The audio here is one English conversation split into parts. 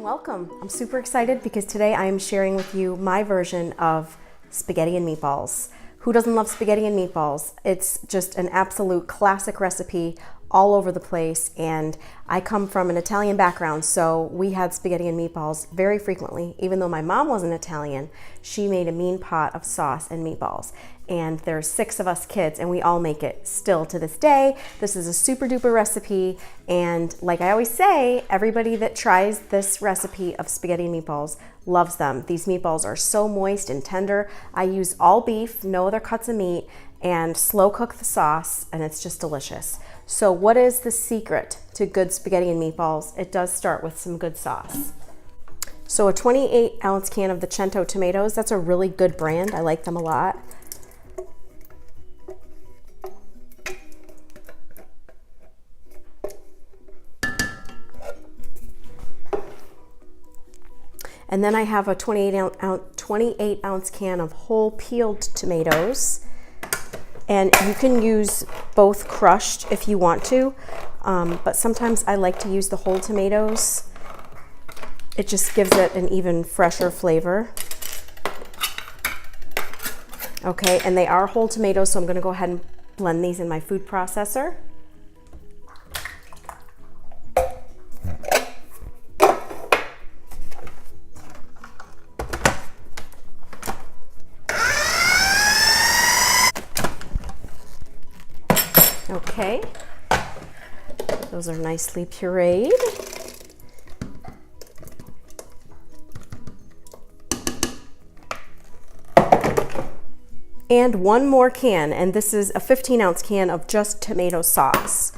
welcome. I'm super excited because today I am sharing with you my version of spaghetti and meatballs. Who doesn't love spaghetti and meatballs? It's just an absolute classic recipe all over the place, and I come from an Italian background, so we had spaghetti and meatballs very frequently. Even though my mom wasn't Italian, she made a mean pot of sauce and meatballs. And there's 6 of us kids, and we all make it still to this day. This is a super duper recipe, and like I always say, everybody that tries this recipe of spaghetti and meatballs loves them. These meatballs are so moist and tender. I use all beef, no other cuts of meat, and slow cook the sauce, and it's just delicious. So what is the secret to good spaghetti and meatballs? It does start with some good sauce. So a 28-ounce can of the Cento tomatoes, that's a really good brand. I like them a lot. And then I have a 28-ounce can of whole peeled tomatoes. And you can use both crushed if you want to, but sometimes I like to use the whole tomatoes. It just gives it an even fresher flavor. Okay, and they are whole tomatoes, so I'm gonna go ahead and blend these in my food processor. Okay, those are nicely pureed. And one more can, and this is a 15-ounce can of just tomato sauce.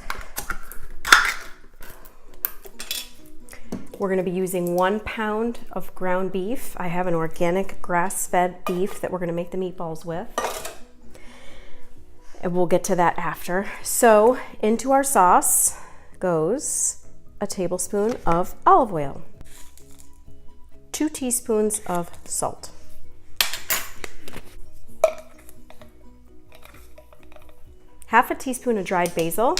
We're gonna be using 1 pound of ground beef. I have an organic grass-fed beef that we're gonna make the meatballs with. And we'll get to that after. So into our sauce goes a tablespoon of olive oil, 2 teaspoons of salt, half a teaspoon of dried basil,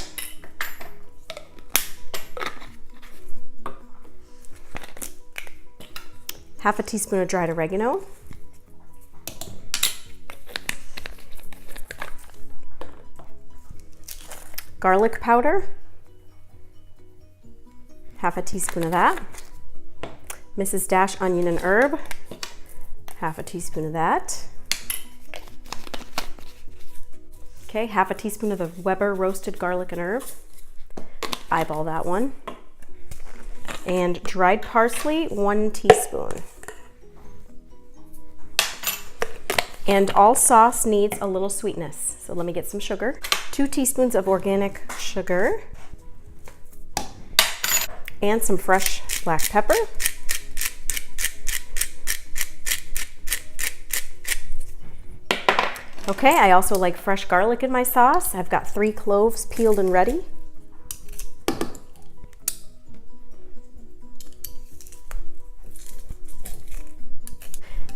half a teaspoon of dried oregano, garlic powder, half a teaspoon of that, Mrs. Dash onion and herb, half a teaspoon of that. Okay, half a teaspoon of the Weber roasted garlic and herb, eyeball that one, and dried parsley, 1 teaspoon. And all sauce needs a little sweetness, so let me get some sugar. 2 teaspoons of organic sugar and some fresh black pepper. Okay, I also like fresh garlic in my sauce. I've got 3 cloves peeled and ready.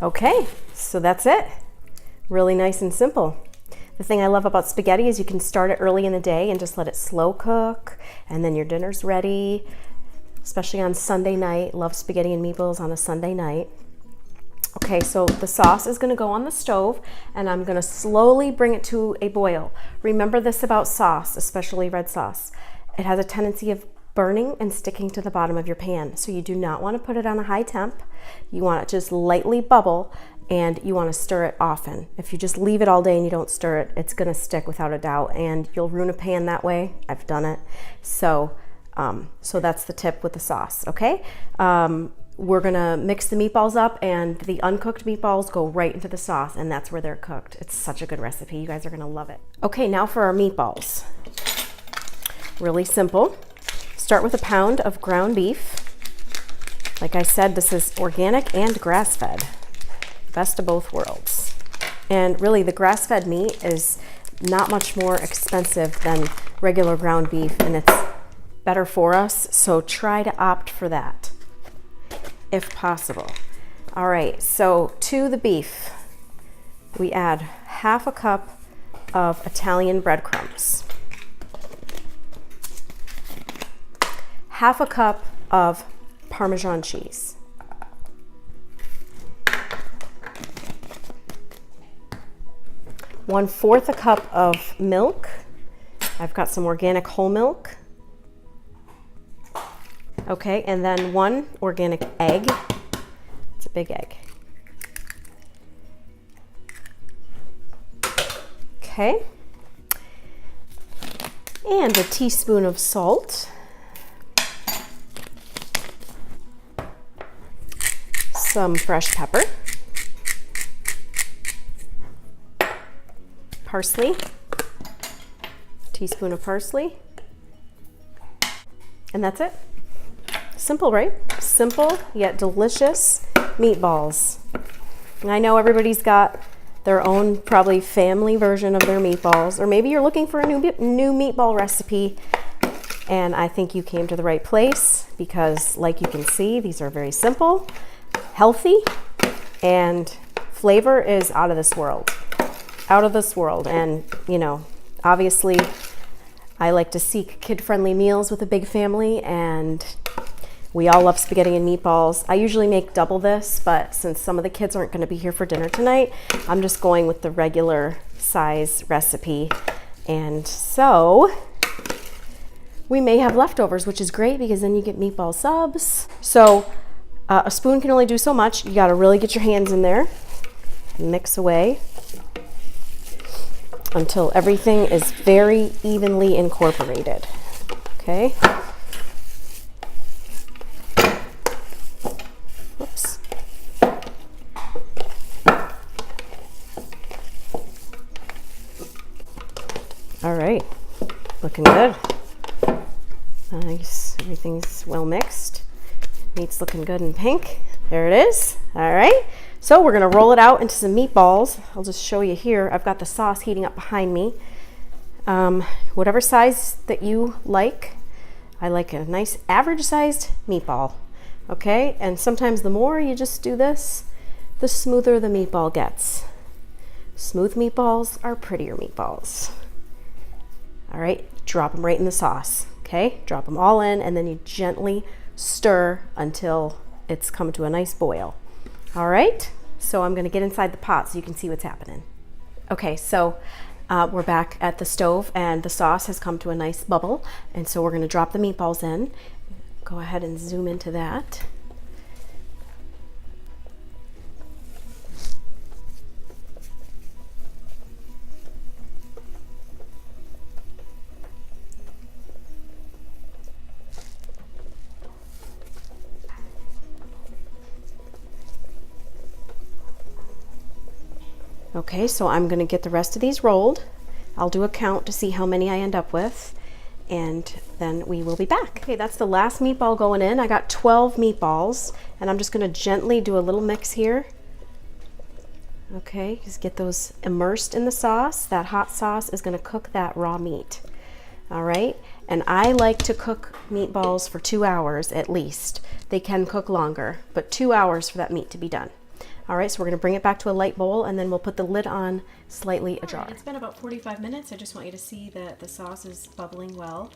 Okay, so that's it. Really nice and simple. The thing I love about spaghetti is you can start it early in the day and just let it slow cook, and then your dinner's ready, especially on Sunday night. Love spaghetti and meatballs on a Sunday night. Okay, so the sauce is gonna go on the stove, and I'm gonna slowly bring it to a boil. Remember this about sauce, especially red sauce. It has a tendency of burning and sticking to the bottom of your pan, so you do not wanna put it on a high temp. You want it to just lightly bubble, and you want to stir it often. If you just leave it all day and you don't stir it, it's going to stick without a doubt, and you'll ruin a pan that way. I've done it. So that's the tip with the sauce, okay? We're going to mix the meatballs up, and the uncooked meatballs go right into the sauce, and that's where they're cooked. It's such a good recipe. You guys are going to love it. Okay, now for our meatballs. Really simple. Start with a pound of ground beef. Like I said, this is organic and grass-fed. Best of both worlds. And really, the grass-fed meat is not much more expensive than regular ground beef, and it's better for us, so try to opt for that if possible. All right, so to the beef, we add half a cup of Italian breadcrumbs, half a cup of Parmesan cheese. One-fourth a cup of milk. I've got some organic whole milk. Okay, and then 1 organic egg. It's a big egg. Okay. And a teaspoon of salt. Some fresh pepper. Parsley. Teaspoon of parsley. And that's it. Simple, right? Simple yet delicious meatballs. And I know everybody's got their own probably family version of their meatballs, or maybe you're looking for a new meatball recipe, and I think you came to the right place because, like you can see, these are very simple, healthy, and flavor is out of this world. Out of this world. And you know, obviously I like to seek kid-friendly meals with a big family, and we all love spaghetti and meatballs. I usually make double this, but since some of the kids aren't going to be here for dinner tonight, I'm just going with the regular size recipe. And so we may have leftovers, which is great because then you get meatball subs. So a spoon can only do so much. You got to really get your hands in there, mix away until everything is very evenly incorporated. Okay. Whoops. All right, looking good. Nice, everything's well mixed. Meat's looking good and pink. There it is. All right, so we're gonna roll it out into some meatballs. I'll just show you here. I've got the sauce heating up behind me. Whatever size that you like. I like a nice average sized meatball. Okay, and sometimes the more you just do this, the smoother the meatball gets. Smooth meatballs are prettier meatballs. All right, drop them right in the sauce. Okay, drop them all in, and then you gently stir until it's come to a nice boil. All right, so I'm gonna get inside the pot so you can see what's happening. Okay, so we're back at the stove and the sauce has come to a nice bubble, and so we're gonna drop the meatballs in. Go ahead and zoom into that. Okay, so I'm gonna get the rest of these rolled. I'll do a count to see how many I end up with, and then we will be back. Okay, that's the last meatball going in. I got 12 meatballs, and I'm just gonna gently do a little mix here. Okay, just get those immersed in the sauce. That hot sauce is gonna cook that raw meat. All right, and I like to cook meatballs for 2 hours at least. They can cook longer, but 2 hours for that meat to be done. All right, so we're gonna bring it back to a light bowl, and then we'll put the lid on slightly ajar. It's been about 45 minutes. I just want you to see that the sauce is bubbling well,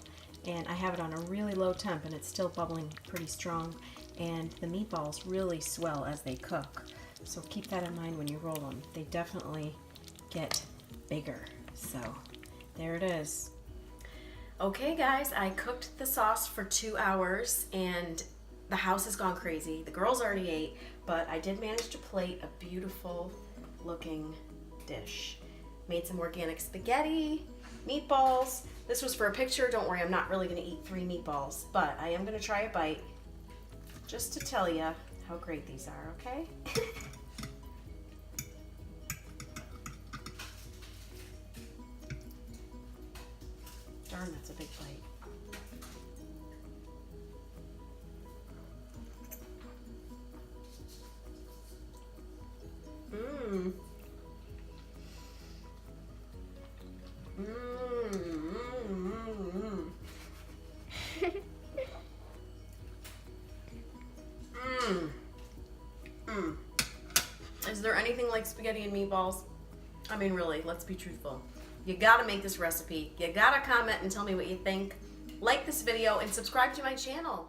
and I have it on a really low temp, and it's still bubbling pretty strong, and the meatballs really swell as they cook. So keep that in mind when you roll them. They definitely get bigger. So there it is. Okay guys, I cooked the sauce for 2 hours, and the house has gone crazy. The girls already ate, but I did manage to plate a beautiful looking dish. Made some organic spaghetti, meatballs. This was for a picture. Don't worry, I'm not really gonna eat 3 meatballs, but I am gonna try a bite just to tell you how great these are, okay? Darn, that's a big bite. Mmm. Is there anything like spaghetti and meatballs? I mean, really, let's be truthful. You gotta make this recipe. You gotta comment and tell me what you think. Like this video and subscribe to my channel.